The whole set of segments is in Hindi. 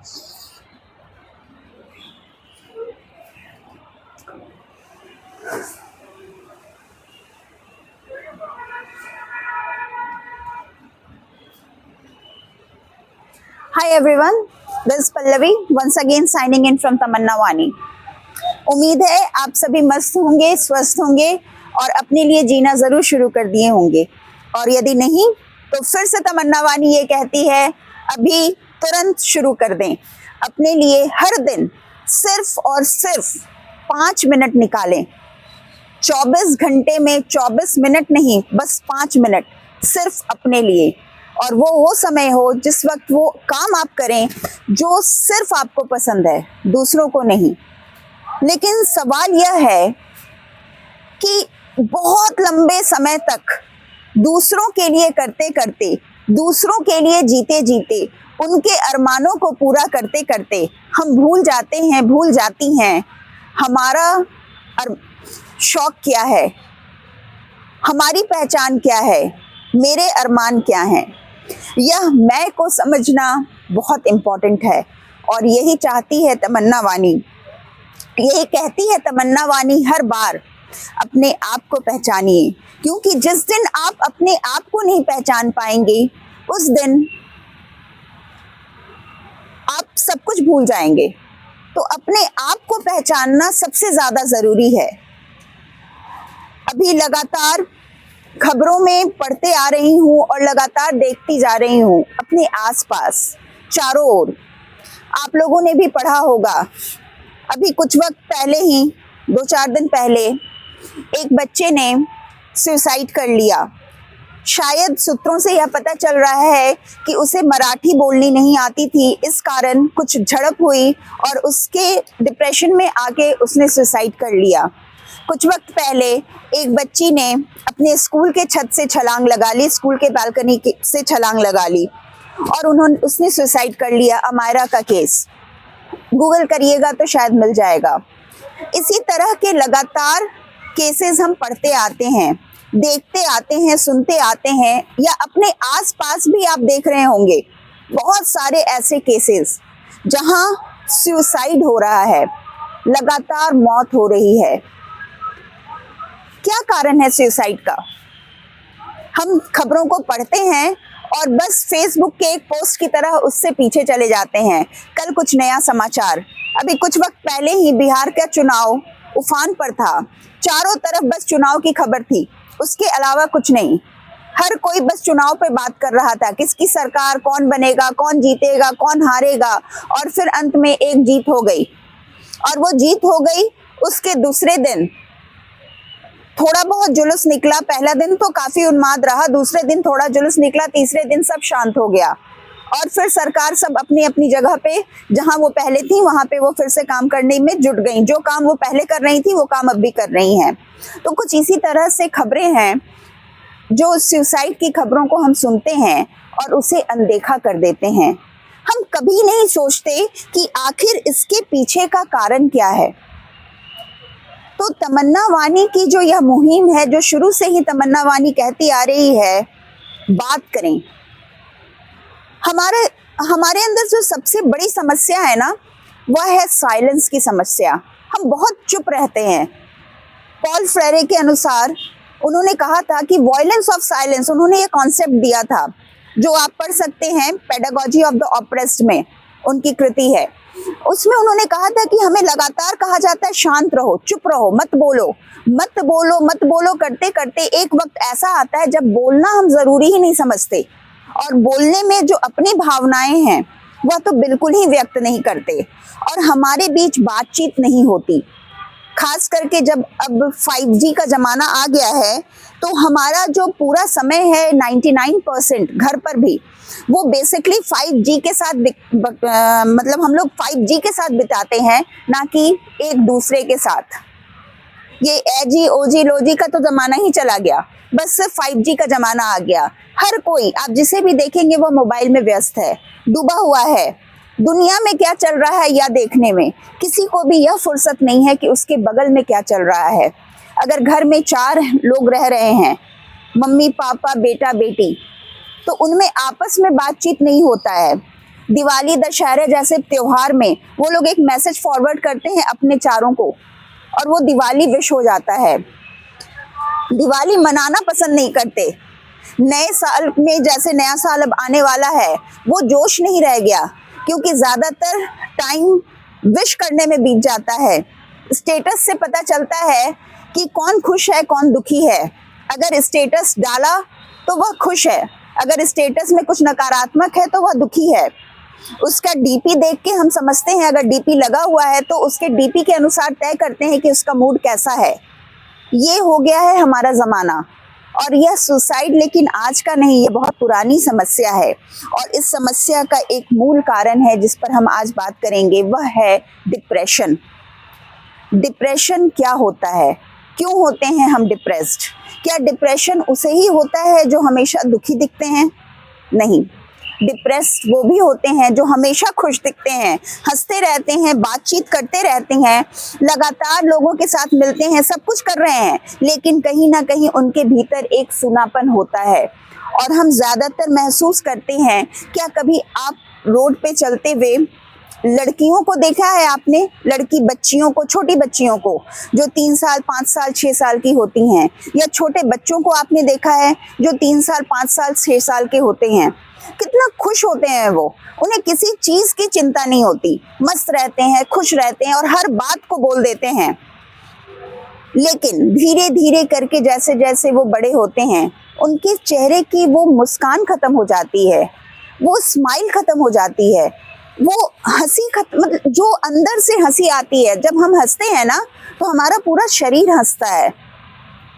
Hi everyone, this is Pallavi once again signing in from तमन्ना वानी। उम्मीद है आप सभी मस्त होंगे, स्वस्थ होंगे और अपने लिए जीना जरूर शुरू कर दिए होंगे। और यदि नहीं तो फिर से तमन्ना वानी ये कहती है, अभी तुरंत शुरू कर दें। अपने लिए हर दिन सिर्फ और सिर्फ 5 मिनट निकालें। 24 घंटे में 24 मिनट नहीं, बस 5 मिनट सिर्फ अपने लिए। और वो समय हो जिस वक्त वो काम आप करें जो सिर्फ आपको पसंद है, दूसरों को नहीं। लेकिन सवाल यह है कि बहुत लंबे समय तक दूसरों के लिए करते करते, दूसरों के लिए जीते जीते, उनके अरमानों को पूरा करते करते हम भूल जाते हैं, भूल जाती हैं हमारा शौक क्या है, हमारी पहचान क्या है, मेरे अरमान क्या हैं। यह मैं को समझना बहुत इम्पोर्टेंट है और यही चाहती है तमन्ना वानी। यही कहती है तमन्ना वानी हर बार, अपने आप को पहचानिए, क्योंकि जिस दिन आप अपने आप को नहीं पहचान पाएंगे उस दिन आप सब कुछ भूल जाएंगे। तो अपने आप को पहचानना सबसे ज्यादा जरूरी है। अभी लगातार खबरों में पढ़ते आ रही हूँ और लगातार देखती जा रही हूँ अपने आसपास चारों ओर। आप लोगों ने भी पढ़ा होगा, अभी कुछ वक्त पहले ही 2-4 दिन पहले एक बच्चे ने सुसाइड कर लिया। शायद सूत्रों से यह पता चल रहा है कि उसे मराठी बोलनी नहीं आती थी, इस कारण कुछ झड़प हुई और उसके डिप्रेशन में आके उसने सुसाइड कर लिया। कुछ वक्त पहले एक बच्ची ने अपने स्कूल के छत से छलांग लगा ली, स्कूल के बालकनी से छलांग लगा ली और उसने सुसाइड कर लिया। अमायरा का केस गूगल करिएगा तो शायद मिल जाएगा। इसी तरह के लगातार केसेस हम पढ़ते आते हैं, देखते आते हैं, सुनते आते हैं, या अपने आसपास भी आप देख रहे होंगे बहुत सारे ऐसे केसेस जहां सुसाइड हो रहा है, लगातार मौत हो रही है। क्या कारण है सुसाइड का? हम खबरों को पढ़ते हैं और बस फेसबुक के एक पोस्ट की तरह उससे पीछे चले जाते हैं। कल कुछ नया समाचार, अभी कुछ वक्त पहले ही बिहार का चुनाव उफान पर था, चारों तरफ बस चुनाव की खबर थी, उसके अलावा कुछ नहीं। हर कोई बस चुनाव पे बात कर रहा था, किसकी सरकार, कौन बनेगा, कौन जीतेगा, कौन हारेगा। और फिर अंत में एक जीत हो गई और वो जीत हो गई। उसके दूसरे दिन थोड़ा बहुत जुलूस निकला। पहला दिन तो काफी उन्माद रहा, दूसरे दिन थोड़ा जुलूस निकला, तीसरे दिन सब शांत हो गया और फिर सरकार सब अपनी अपनी जगह पे, जहां वो पहले थी वहां पे वो फिर से काम करने में जुट गई। जो काम वो पहले कर रही थी वो काम अब भी कर रही हैं। तो कुछ इसी तरह से खबरें हैं, जो सुसाइड की खबरों को हम सुनते हैं और उसे अनदेखा कर देते हैं। हम कभी नहीं सोचते कि आखिर इसके पीछे का कारण क्या है। तो तमन्ना वानी की जो यह मुहिम है, जो शुरू से ही तमन्ना वानी कहती आ रही है, बात करें। हमारे अंदर जो सबसे बड़ी समस्या है ना, वह है साइलेंस की समस्या। हम बहुत चुप रहते हैं। पॉल फ्रेरे के अनुसार उन्होंने कहा था कि वॉयलेंस ऑफ साइलेंस, उन्होंने ये कॉन्सेप्ट दिया था जो आप पढ़ सकते हैं पेडागॉजी ऑफ द ऑप्रेस्ड में, उनकी कृति है। उसमें उन्होंने कहा था कि हमें लगातार कहा जाता है शांत रहो, चुप रहो, मत बोलो, मत बोलो, मत बोलो करते करते एक वक्त ऐसा आता है जब बोलना हम जरूरी ही नहीं समझते और बोलने में जो अपनी भावनाएं हैं वह तो बिल्कुल ही व्यक्त नहीं करते और हमारे बीच बातचीत नहीं होती। खास करके जब अब 5G का जमाना आ गया है तो हमारा जो पूरा समय है 99% घर पर भी वो बेसिकली 5G के साथ मतलब हम लोग 5G के साथ बिताते हैं, ना कि एक दूसरे के साथ। ये एजी ओजी लोजी का तो जमाना ही चला गया, बस सिर्फ 5G का जमाना आ गया। हर कोई, आप जिसे भी देखेंगे वो मोबाइल में व्यस्त है, डूबा हुआ है। दुनिया में क्या चल रहा है या देखने में किसी को भी यह फुर्सत नहीं है कि उसके बगल में क्या चल रहा है। अगर घर में 4 लोग रह रहे हैं, मम्मी पापा बेटा बेटी, तो उनमें आपस में बातचीत नहीं होता है। दिवाली दशहरे जैसे त्योहार में वो लोग एक मैसेज फॉरवर्ड करते हैं अपने चारों को और वो दिवाली विश हो जाता है। दिवाली मनाना पसंद नहीं करते। नए साल में जैसे नया साल अब आने वाला है, वो जोश नहीं रह गया क्योंकि ज्यादातर टाइम विश करने में बीत जाता है। स्टेटस से पता चलता है कि कौन खुश है कौन दुखी है। अगर स्टेटस डाला तो वह खुश है, अगर स्टेटस में कुछ नकारात्मक है तो वह दुखी है। उसका डीपी देख के हम समझते हैं, अगर डीपी लगा हुआ है तो उसके डीपी के अनुसार तय करते हैं कि उसका मूड कैसा है। ये हो गया है हमारा जमाना। और यह सुसाइड लेकिन आज का नहीं, ये बहुत पुरानी समस्या है और इस समस्या का एक मूल कारण है जिस पर हम आज बात करेंगे, वह है डिप्रेशन। डिप्रेशन क्या होता है, क्यों होते हैं हम डिप्रेस्ड? क्या डिप्रेशन उसे ही होता है जो हमेशा दुखी दिखते हैं? नहीं, डिप्रेस्ड वो भी होते हैं जो हमेशा खुश दिखते हैं, हंसते रहते हैं, बातचीत करते रहते हैं, लगातार लोगों के साथ मिलते हैं, सब कुछ कर रहे हैं, लेकिन कहीं ना कहीं उनके भीतर एक सूनापन होता है। और हम ज्यादातर महसूस करते हैं, क्या कभी आप रोड पे चलते हुए लड़कियों को देखा है आपने? लड़की बच्चियों को, छोटी बच्चियों को जो 3 साल 5 साल 6 साल की होती हैं, या छोटे बच्चों को आपने देखा है जो 3 साल 5 साल 6 साल के होते हैं? कितना खुश होते हैं वो, उन्हें किसी चीज की चिंता नहीं होती, मस्त रहते हैं, खुश रहते हैं और हर बात को बोल देते हैं। लेकिन धीरे धीरे करके जैसे जैसे वो बड़े होते हैं, उनके चेहरे की वो मुस्कान खत्म हो जाती है, वो स्माइल खत्म हो जाती है, वो हंसी खत्म, मतलब जो अंदर से हंसी आती है। जब हम हंसते हैं ना तो हमारा पूरा शरीर हंसता है।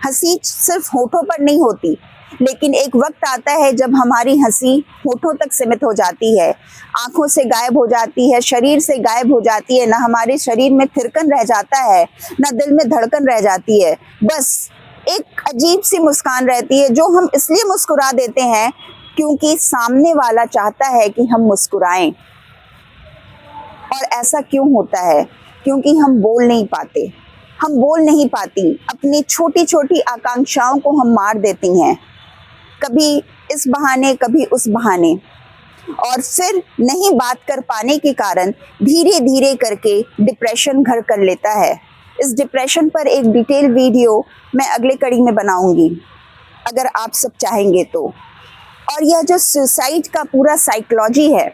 हंसी सिर्फ होठों पर नहीं होती, लेकिन एक वक्त आता है जब हमारी हंसी होठों तक सीमित हो जाती है, आंखों से गायब हो जाती है, शरीर से गायब हो जाती है। ना हमारे शरीर में थिरकन रह जाता है, ना दिल में धड़कन रह जाती है, बस एक अजीब सी मुस्कान रहती है जो हम इसलिए मुस्कुरा देते हैं क्योंकि सामने वाला चाहता है कि हम मुस्कुराएं। और ऐसा क्यों होता है? क्योंकि हम बोल नहीं पाते, हम बोल नहीं पाती, अपनी छोटी छोटी आकांक्षाओं को हम मार देती हैं, कभी इस बहाने कभी उस बहाने, और फिर नहीं बात कर पाने के कारण धीरे धीरे करके डिप्रेशन घर कर लेता है। इस डिप्रेशन पर एक डिटेल वीडियो मैं अगले कड़ी में बनाऊंगी अगर आप सब चाहेंगे तो। और यह जो सुसाइड का पूरा साइकोलॉजी है,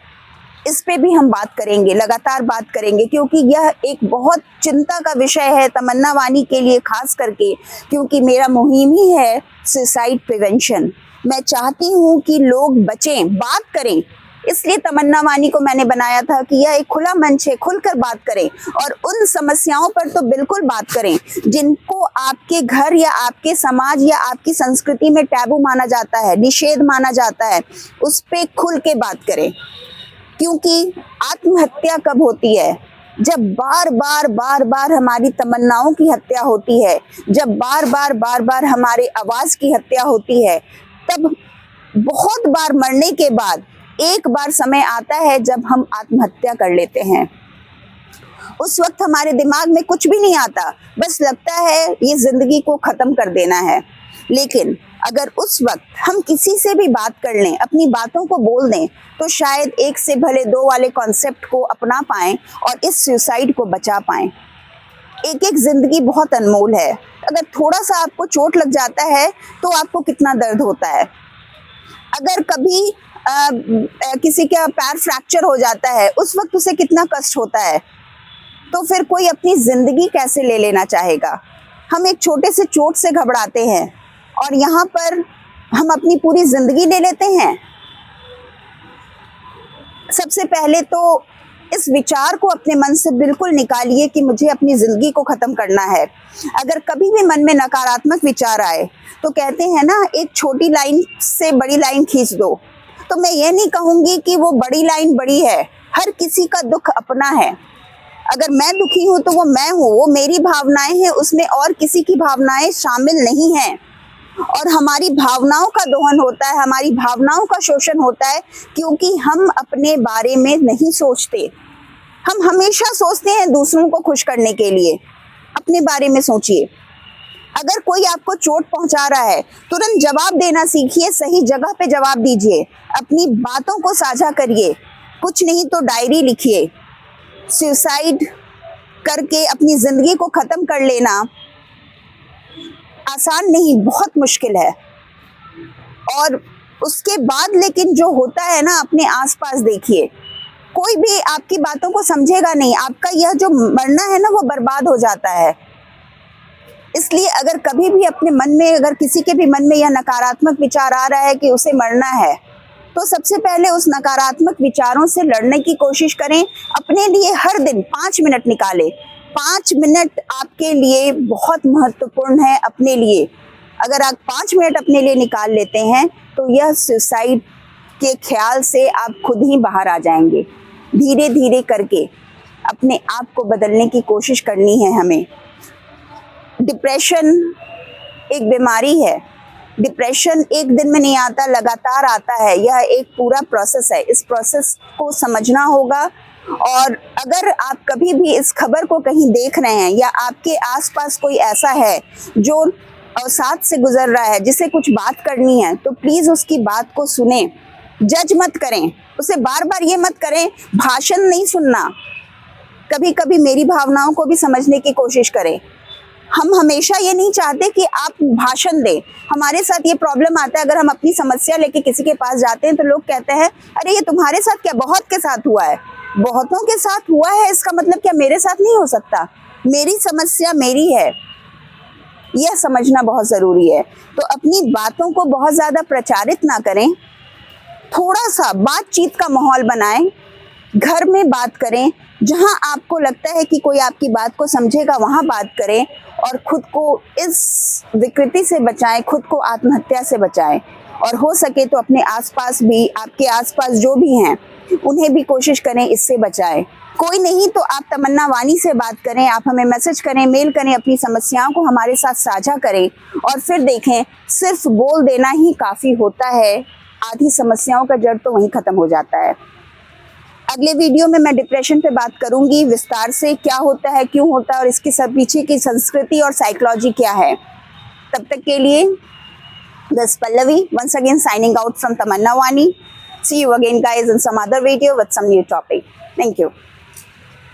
इस पे भी हम बात करेंगे, लगातार बात करेंगे, क्योंकि यह एक बहुत चिंता का विषय है तमन्ना वानी के लिए खास करके, क्योंकि मेरा मुहिम ही है सुसाइड प्रिवेंशन। मैं चाहती हूँ कि लोग बचें, बात करें, इसलिए तमन्ना वानी को मैंने बनाया था कि यह एक खुला मंच है, खुलकर बात करें और उन समस्याओं पर तो बिल्कुल बात करें जिनको आपके घर या आपके समाज या आपकी संस्कृति में टैबू माना जाता है, निषेध माना जाता है, उस पे खुल के बात करें। क्योंकि आत्महत्या कब होती है? जब बार बार बार बार हमारी तमन्नाओं की हत्या होती है, जब बार बार हमारे आवाज की हत्या होती है, तब बहुत बार मरने के बाद एक बार समय आता है जब हम आत्महत्या कर लेते हैं। उस वक्त हमारे दिमाग में कुछ भी नहीं आता, बस लगता है ये जिंदगी को खत्म कर देना है। लेकिन अगर उस वक्त हम किसी से भी बात कर लें, अपनी बातों को बोल दें, तो शायद एक से भले दो वाले कॉन्सेप्ट को अपना पाएं और इस सुसाइड को बचा पाएं। एक एक जिंदगी बहुत अनमोल है। अगर थोड़ा सा आपको चोट लग जाता है तो आपको कितना दर्द होता है। अगर कभी किसी का पैर फ्रैक्चर हो जाता है, उस वक्त उसे कितना कष्ट होता है। तो फिर कोई अपनी जिंदगी कैसे ले लेना चाहेगा? हम एक छोटे से चोट से घबराते हैं और यहाँ पर हम अपनी पूरी जिंदगी ले लेते हैं। सबसे पहले तो इस विचार को अपने मन से बिल्कुल निकालिए कि मुझे अपनी जिंदगी को खत्म करना है। अगर कभी भी मन में नकारात्मक विचार आए तो कहते हैं ना, एक छोटी लाइन से बड़ी लाइन खींच दो। तो मैं ये नहीं कहूंगी कि वो बड़ी लाइन बड़ी है, हर किसी का दुख अपना है। अगर मैं दुखी हूं तो वो मैं हूं, वो मेरी भावनाएं हैं, उसमें और किसी की भावनाएं शामिल नहीं हैं। और हमारी भावनाओं का दोहन होता है, हमारी भावनाओं का शोषण होता है, क्योंकि हम अपने बारे में नहीं सोचते। हम हमेशा सोचते हैं दूसरों को खुश करने के लिए। अपने बारे में सोचिए। अगर कोई आपको चोट पहुंचा रहा है, तुरंत जवाब देना सीखिए, सही जगह पे जवाब दीजिए, अपनी बातों को साझा करिए। कुछ नहीं तो डायरी लिखिए। सुसाइड करके अपनी जिंदगी को खत्म कर लेना आसान नहीं, बहुत मुश्किल है। और उसके बाद लेकिन जो होता है ना, अपने आसपास देखिए, कोई भी आपकी बातों को समझेगा नहीं। आपका यह जो मरना है ना, वो बर्बाद हो जाता है। इसलिए अगर कभी भी अपने मन में, अगर किसी के भी मन में यह नकारात्मक विचार आ रहा है कि उसे मरना है, तो सबसे पहले उस नकारात्मक विचारों से लड़ने की कोशिश करें। अपने लिए हर दिन 5 मिनट निकालें। 5 मिनट आपके लिए बहुत महत्वपूर्ण है। अपने लिए अगर आप 5 मिनट अपने लिए निकाल लेते हैं तो यह सुसाइड के ख्याल से आप खुद ही बाहर आ जाएंगे। धीरे धीरे करके अपने आप को बदलने की कोशिश करनी है हमें। डिप्रेशन एक बीमारी है। डिप्रेशन एक दिन में नहीं आता, लगातार आता है। यह एक पूरा प्रोसेस है। इस प्रोसेस को समझना होगा। और अगर आप कभी भी इस खबर को कहीं देख रहे हैं या आपके आसपास कोई ऐसा है जो अवसाद से गुजर रहा है, जिसे कुछ बात करनी है, तो प्लीज उसकी बात को सुने। जज मत करें उसे, बार बार ये मत करें, भाषण नहीं सुनना। कभी कभी मेरी भावनाओं को भी समझने की कोशिश करें। हम हमेशा ये नहीं चाहते कि आप भाषण दें। हमारे साथ ये प्रॉब्लम आता है, अगर हम अपनी समस्या लेके किसी के पास जाते हैं तो लोग कहते हैं, अरे ये तुम्हारे साथ क्या, बहुत के साथ हुआ है। बहुतों के साथ हुआ है, इसका मतलब क्या मेरे साथ नहीं हो सकता? मेरी समस्या मेरी है, यह समझना बहुत ज़रूरी है। तो अपनी बातों को बहुत ज़्यादा प्रचारित ना करें। थोड़ा सा बातचीत का माहौल बनाएं। घर में बात करें, जहां आपको लगता है कि कोई आपकी बात को समझेगा वहां बात करें। और खुद को इस विकृति से बचाएं, खुद को आत्महत्या से बचाएं। और हो सके तो अपने आसपास भी, आपके आसपास जो भी हैं, उन्हें भी कोशिश करें इससे बचाएं। कोई नहीं तो आप तमन्ना वानी से बात करें, आप हमें मैसेज करें, मेल करें, अपनी समस्याओं को हमारे साथ साझा करें। और फिर देखें, सिर्फ बोल देना ही काफ़ी होता है। आधी समस्याओं का जड़ तो वहीं ख़त्म हो जाता है। अगले वीडियो में मैं डिप्रेशन पे बात करूंगी विस्तार से, क्या होता है, क्यों होता है और इसके सब पीछे की संस्कृति और साइकोलॉजी क्या है। तब तक के लिए this Pallavi once again signing out from Tamanna Wani. See you again guys in some other video with some new topic. Thank you.